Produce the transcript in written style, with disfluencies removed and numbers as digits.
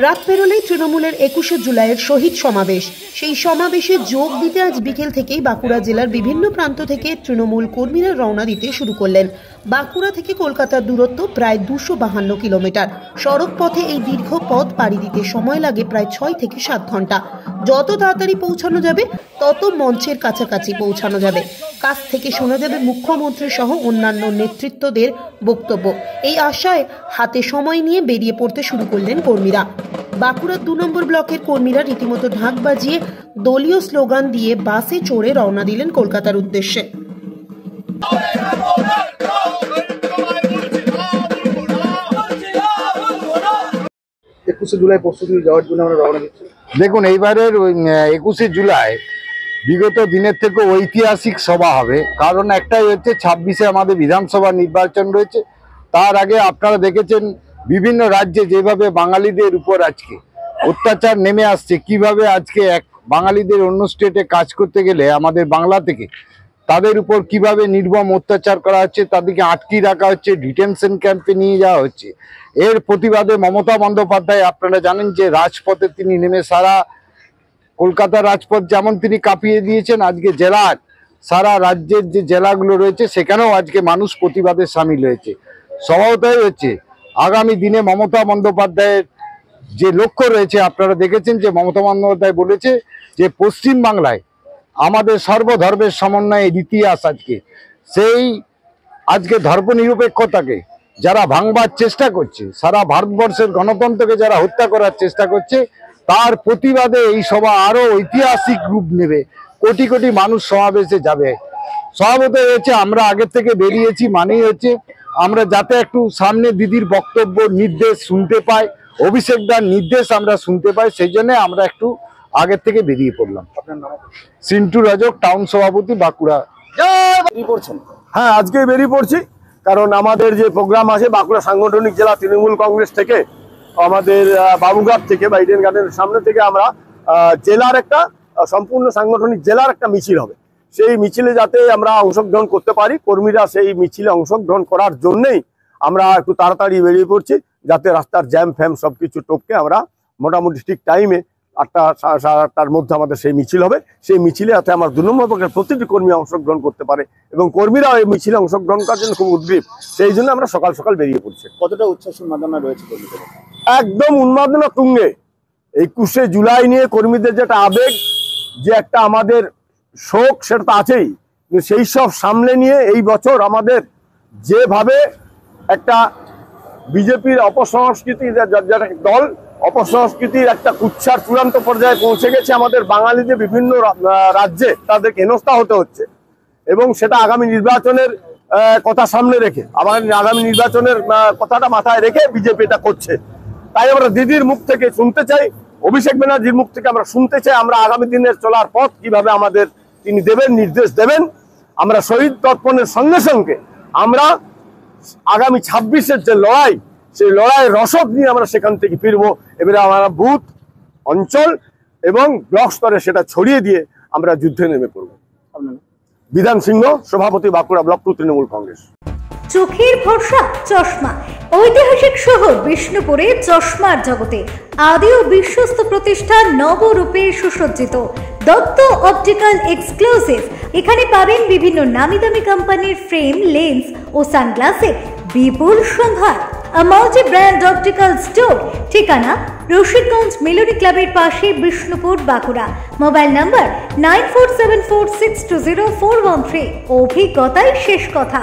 রাত পেরোলেই তৃণমূলের 21শে জুলাইয়ের শহীদ সমাবেশ। সেই সমাবেশে যোগ দিতে আজ বিকেল থেকেই বাঁকুড়া জেলার বিভিন্ন প্রান্ত থেকে তৃণমূল কর্মীরা রওনা দিতে শুরু করলেন। বাঁকুড়া থেকে কলকাতার দূরত্ব প্রায় 252 কিলোমিটার। সড়ক পথে এই দীর্ঘ পথ পাড়ি দিতে সময় লাগে প্রায় 6 থেকে 7 ঘন্টা। যত তাড়াতাড়ি পৌঁছানো যাবে তত মঞ্চের কাছাকাছি পৌঁছানো যাবে। কাছ থেকে শোনা যাবে মুখ্যমন্ত্রী সহ অন্যান্য নেতৃত্বদের বক্তব্য। এই আশায় হাতে সময় নিয়ে বেরিয়ে পড়তে শুরু করলেন কর্মীরা। বাঁকুড়ার 2 নম্বর ব্লকের কর্মীরা রীতিমতো ঢাক বাজিয়ে দলীয় স্লোগান দিয়ে বাসে চড়ে রওনা দিলেন কলকাতার উদ্দেশ্যে। 21শে জুলাই প্রস্তুতি যাওয়ার জন্য আমরা রওনা দিচ্ছি। দেখুন, এইবারের 21শে জুলাই বিগত দিনের থেকে ঐতিহাসিক সভা হবে। কারণ একটাই হচ্ছে 26শে আমাদের বিধানসভা নির্বাচন রয়েছে। তার আগে আপনারা দেখেছেন বিভিন্ন রাজ্যে যেভাবে বাঙালিদের উপর আজকে অত্যাচার নেমে আসছে, কিভাবে আজকে এক বাঙালিদের অন্য স্টেটে কাজ করতে গেলে আমাদের বাংলা থেকে তাদের উপর কিভাবে নির্মম অত্যাচার করা হচ্ছে, তাদেরকে আটকে রাখা হচ্ছে, ডিটেনশন ক্যাম্পে নিয়ে যাওয়া হচ্ছে। এর প্রতিবাদে মমতা বন্দ্যোপাধ্যায় আপনারা জানেন যে রাজপথে তিনি নেমে সারা কলকাতার রাজপথ যেমন তিনি কাঁপিয়ে দিয়েছেন, আজকে জেলার সারা রাজ্যের যে জেলাগুলো রয়েছে সেখানেও আজকে মানুষ প্রতিবাদে সামিল হয়েছে। স্বভাবতই হচ্ছে আগামী দিনে মমতা বন্দ্যোপাধ্যায়ের যে লক্ষ্য রয়েছে, আপনারা দেখেছেন যে মমতা বন্দ্যোপাধ্যায় বলেছে যে পশ্চিম বাংলায় আমাদের সর্বধর্মের সমন্বয়ের ইতিহাস। সেই আজকে ধর্মনিরপেক্ষতাকে যারা ভাঙবার চেষ্টা করছে, সারা ভারতবর্ষের গণতন্ত্রকে যারা হত্যা করার চেষ্টা করছে, তার প্রতিবাদে এই সভা আরো ঐতিহাসিক রূপ নেবে। কোটি কোটি মানুষ সমাবেশে যাবে। স্বভাবত হচ্ছে আমরা আগের থেকে বেরিয়েছি, মানেই হচ্ছে আমরা যাতে একটু সামনে দিদির বক্তব্য নির্দেশ শুনতে পাই, অভিষেক দার নির্দেশ আমরা শুনতে পাই, সেই জন্য আমরা একটু আগের থেকে বেরিয়ে পড়লাম। সিন্টু রজক, টাউন সভাপতি, বাঁকুড়া। হ্যাঁ, আজকে বেরিয়ে পড়ছি, কারণ আমাদের যে প্রোগ্রাম আছে বাঁকুড়া সাংগঠনিক জেলা তৃণমূল কংগ্রেস থেকে, আমাদের বাবুঘাট থেকে বা ইডেন গার্ডেনের সামনে থেকে আমরা জেলার একটা সম্পূর্ণ সাংগঠনিক জেলার একটা মিছিল হবে। সেই মিছিলে যাতে আমরা অংশগ্রহণ করতে পারি, কর্মীরা সেই মিছিলে অংশগ্রহণ করার জন্যই আমরা একটু তাড়াতাড়ি বেরিয়ে পড়ছি, যাতে রাস্তার জ্যাম ফ্যাম সবকিছু টপকে আমরা মোটামুটি ঠিক টাইমে 8টা সাড়ে 8টার মধ্যে আমাদের সেই মিছিল হবে। সেই মিছিলে যাতে আমার 2 নম্বর ব্লকের প্রতিটি কর্মী অংশগ্রহণ করতে পারে এবং কর্মীরা এই মিছিলে অংশগ্রহণ করার জন্য খুব উদ্গ্রীব। সেই জন্য আমরা সকাল সকাল বেরিয়ে পড়ছি। কতটা উচ্ছ্বাস উন্মাদনা রয়েছে কর্মীদের? একদম উন্মাদনা তুঙ্গে। 21শে জুলাই নিয়ে কর্মীদের যেটা আবেগ, যে একটা আমাদের শোক, সেটা তো আছেই, কিন্তু সেই সব সামলে নিয়ে এই বছর আমাদের যেভাবে একটা বিজেপির অপসংস্কৃতি যেটা দল, অপসংস্কৃতির একটা কুচ্ছার চূড়ান্ত পর্যায়ে পৌঁছে গেছে আমাদের বাঙালিদের বিভিন্ন রাজ্যে, তাদেরকে হেনস্থা হতে হচ্ছে এবং সেটা আগামী নির্বাচনের কথা সামনে রেখে, আগামী নির্বাচনের কথাটা মাথায় রেখে বিজেপি এটা করছে। তাই আমরা দিদির মুখ থেকে শুনতে চাই, অভিষেক ব্যানার্জির মুখ থেকে আমরা শুনতে চাই আমরা আগামী দিনের চলার পথ কিভাবে আমাদের তিনি দেবেন, নির্দেশ দেবেন। আমরা শহীদ তর্পণের সঙ্গে সঙ্গে আমরা আগামী 26-এর যে লড়াই, সেই লড়াইয়ের রসদ নিয়ে আমরা সেখান থেকে ফিরবো। এবারে আমরা বুথ, অঞ্চল এবং ব্লক স্তরে সেটা ছড়িয়ে দিয়ে আমরা যুদ্ধে নেমে পড়ব। বিধান সিংহ, সভাপতি, বাঁকুড়া ব্লক 2 তৃণমূল কংগ্রেস। চোখের ভরসা চশমা। ঐতিহাসিক শহর বিষ্ণুপুরে চশমার জগতে আদি ও বিশ্বস্ত প্রতিষ্ঠান নবরূপে সুসজ্জিত দত্ত অপটিক্যাল এক্সক্লুসিভ। এখানে পাবেন বিভিন্ন নামি দামি কোম্পানির ফ্রেম, লেন্স ও সানগ্লাসের বিপুল সম্ভার। Multi brand optical store. ঠিকানা রশিদগঞ্জ মিলনী ক্লাবের পাশে, বিষ্ণুপুর, বাঁকুড়া। Mobile number 9474620413। অভিজ্ঞতাই শেষ কথা।